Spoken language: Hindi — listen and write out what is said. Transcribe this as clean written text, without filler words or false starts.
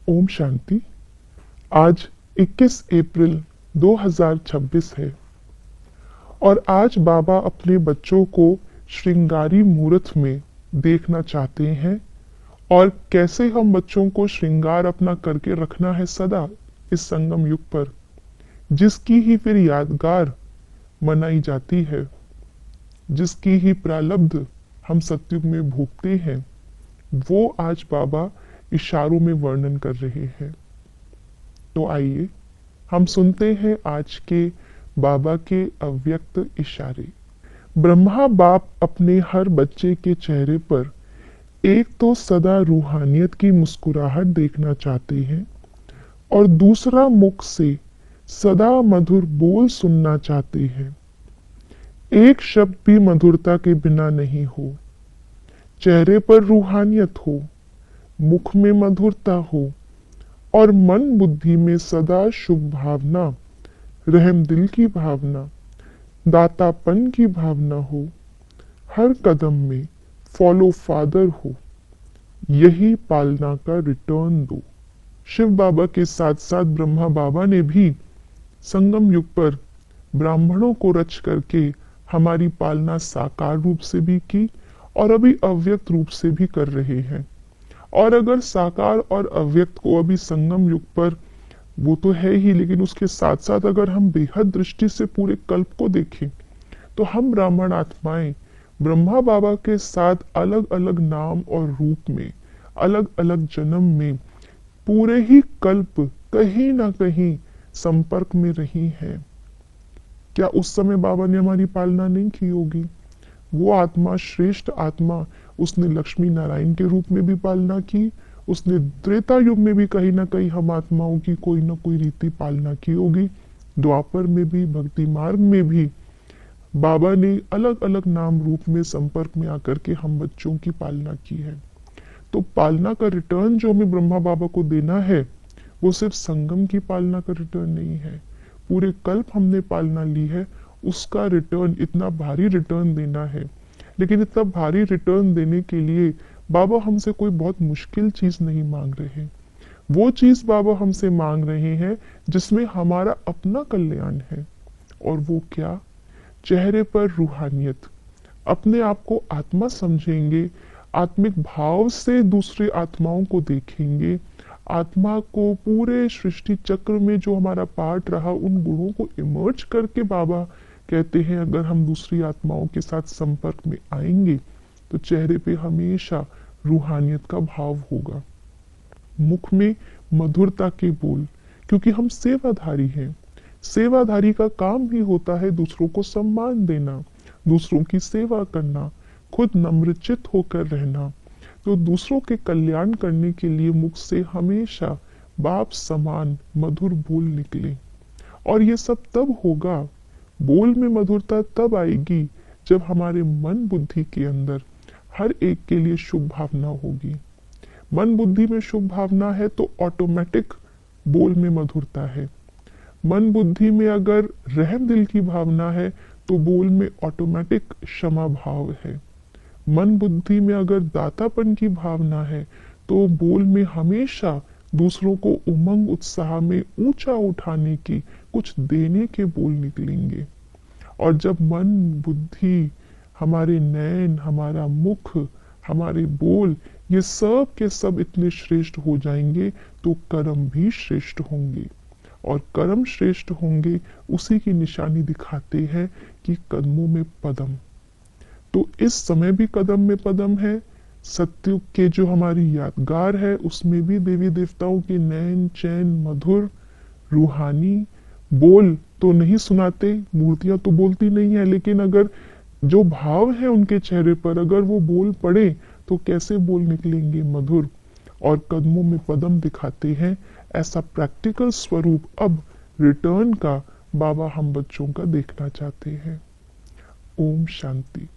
ओम शांति। आज 21 अप्रैल 2026 है और आज बाबा अपने बच्चों को श्रृंगारी मुहूर्त में देखना चाहते हैं और कैसे हम बच्चों को श्रृंगार अपना करके रखना है सदा इस संगम युग पर, जिसकी ही फिर यादगार मनाई जाती है, जिसकी ही प्रारब्ध हम सतयुग में भोगते हैं, वो आज बाबा इशारों में वर्णन कर रहे हैं। तो आइए हम सुनते हैं आज के बाबा के अव्यक्त इशारे। ब्रह्मा बाप अपने हर बच्चे के चेहरे पर एक तो सदा रूहानियत की मुस्कुराहट देखना चाहते हैं और दूसरा मुख से सदा मधुर बोल सुनना चाहते हैं। एक शब्द भी मधुरता के बिना नहीं हो। चेहरे पर रूहानियत हो, मुख में मधुरता हो और मन बुद्धि में सदा शुभ भावना, रहम दिल की भावना, दातापन की भावना हो। हर कदम में फॉलो फादर हो। यही पालना का रिटर्न दो। शिव बाबा के साथ साथ ब्रह्मा बाबा ने भी संगम युग पर ब्राह्मणों को रच करके हमारी पालना साकार रूप से भी की और अभी अव्यक्त रूप से भी कर रहे हैं। और अगर साकार और अव्यक्त को अभी संगम युग पर वो तो है ही, लेकिन उसके साथ साथ अगर हम बेहद दृष्टि से पूरे कल्प को देखें तो हम ब्राह्मण आत्माएं ब्रह्मा बाबा के साथ अलग अलग नाम और रूप में, अलग अलग जन्म में पूरे ही कल्प कहीं ना कहीं संपर्क में रही हैं। क्या उस समय बाबा ने हमारी पालना नहीं की होगी? वो आत्मा, श्रेष्ठ आत्मा, उसने लक्ष्मी नारायण के रूप में भी पालना की। उसने त्रेता युग में भी कहीं ना कहीं हम आत्माओं की कोई ना कोई रीति पालना की होगी। द्वापर में भी, भक्ति मार्ग में भी बाबा ने अलग अलग नाम रूप में संपर्क में आकर के हम बच्चों की पालना की है। तो पालना का रिटर्न जो हमें ब्रह्मा बाबा को देना है, वो सिर्फ संगम की पालना का रिटर्न नहीं है। पूरे कल्प हमने पालना ली है, उसका रिटर्न, इतना भारी रिटर्न देना है। लेकिन इतना भारी रिटर्न देने के लिए बाबा हमसे कोई बहुत मुश्किल चीज नहीं मांग रहे। वो चीज बाबा हमसे मांग रहे हैं जिसमें हमारा अपना कल्याण है। और वो क्या? चेहरे पर रूहानियत। अपने आप को आत्मा समझेंगे, आत्मिक भाव से दूसरे आत्माओं को देखेंगे, आत्मा को पूरे सृष्टि चक्र में जो हमारा पार्ट रहा उन गुणों को इमर्ज करके बाबा कहते हैं अगर हम दूसरी आत्माओं के साथ संपर्क में आएंगे तो चेहरे पे हमेशा रूहानियत का भाव होगा। मुख में मधुरता के बोल, क्योंकि हम सेवाधारी हैं। सेवाधारी का काम ही होता है दूसरों को सम्मान देना, दूसरों की सेवा करना, खुद नम्रचित होकर रहना। तो दूसरों के कल्याण करने के लिए मुख से हमेशा बाप समान मधुर बोल निकले। और ये सब तब होगा, बोल में मधुरता तब आएगी जब हमारे मन बुद्धि के अंदर हर एक के लिए शुभ भावना होगी। मन बुद्धि में शुभ भावना है तो ऑटोमेटिक बोल में मधुरता है। मन बुद्धि में अगर रहम दिल की भावना है तो बोल में ऑटोमेटिक क्षमा भाव है। मन बुद्धि में अगर दातापन की भावना है तो बोल में हमेशा दूसरों को उमंग उत्साह में ऊंचा उठाने की, कुछ देने के बोल निकलेंगे। और जब मन बुद्धि, हमारे नयन, हमारा मुख, हमारे बोल, ये सब के सब इतने श्रेष्ठ हो जाएंगे तो कर्म भी श्रेष्ठ होंगे। और कर्म श्रेष्ठ होंगे उसी की निशानी दिखाते हैं कि कदमों में पदम। तो इस समय भी कदम में पदम है। सत्युग के जो हमारी यादगार है उसमें भी देवी देवताओं के नयन, चैन, मधुर, रूहानी बोल तो नहीं सुनाते, मूर्तियां तो बोलती नहीं है, लेकिन अगर जो भाव है उनके चेहरे पर अगर वो बोल पड़े तो कैसे बोल निकलेंगे? मधुर। और कदमों में पदम दिखाते हैं। ऐसा प्रैक्टिकल स्वरूप अब रिटर्न का बाबा हम बच्चों का देखना चाहते हैं। ओम शांति।